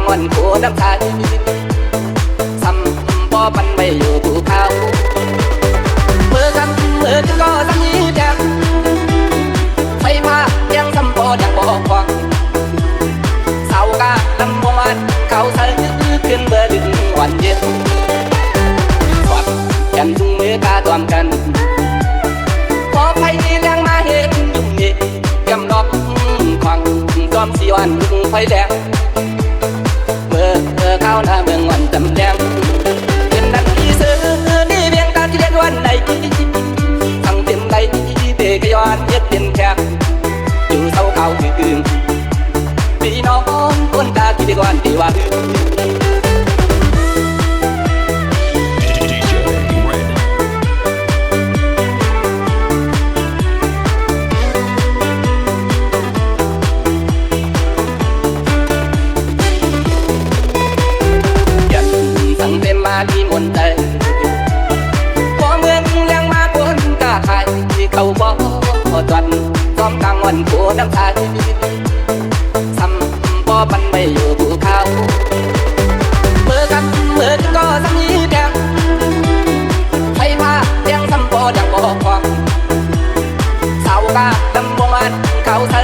วันโคน้ำชายซ้ำบ่ปันไม่อยู่ภูเขาเมื่อคำเมื่อก็ซ้ำนี้แทบไฟผ้ายังซ้ำบ่ยังบ่ควังสาวกาลำบวันเขาใส่ขึ้นเบอร์ดึงวันเย็นสวัสดกันจุงมือกาตวมกันพอไฟแรงมาเห็นยุ่งนี่กำดอกควังจอมสีวันไฟแดงเมื่อเข้าหน้าเมืองวันจำแดงเป็นดันที่ซื้อนี่เพียงตาที่เรียกวันใดทั้งเต็มใดเด็กย้อนเย็ดเป็นแขกอยู่เศร้าเขาคืนพี่น้องคนตาที่เรียกวันที่ว่าที่มนใจพอเมืองเลี้ยงมาคนกล้าขายที่เขาบอกจวนซ้อมกลางวันโคน้ำชายซ้ำบ่ปันไม่อยู่ภูเขาเมื่อกันเมื่อก็ซ้ำนี้แดงไฟผ้าเลี้ยงซ้ำบ่ดังบ่ควงสาวกาดำบ่มันเขาใส่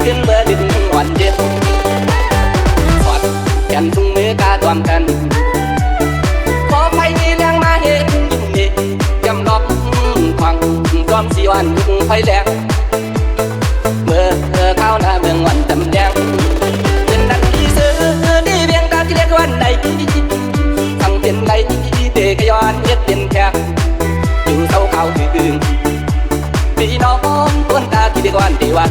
ขึ้นเบอร์ดึงวันเย็นสอดแขนทุ่งมือกาตวมกันพอไฟแรงมาเห็นยุ่งนี่กำดอกควังจอมสีวันไฟแดงเมื่อเข้าหน้าเมืองวันจำแดงเป็นนันที่ซื้อนี่เพียงตาที่เรียกวันใดทั้งเป็นไรเด็กย้อนเย็ดเป็นแขกอยู่เศร้าเขาคืนพี่น้องคนตาที่เรียกวันที่ว่า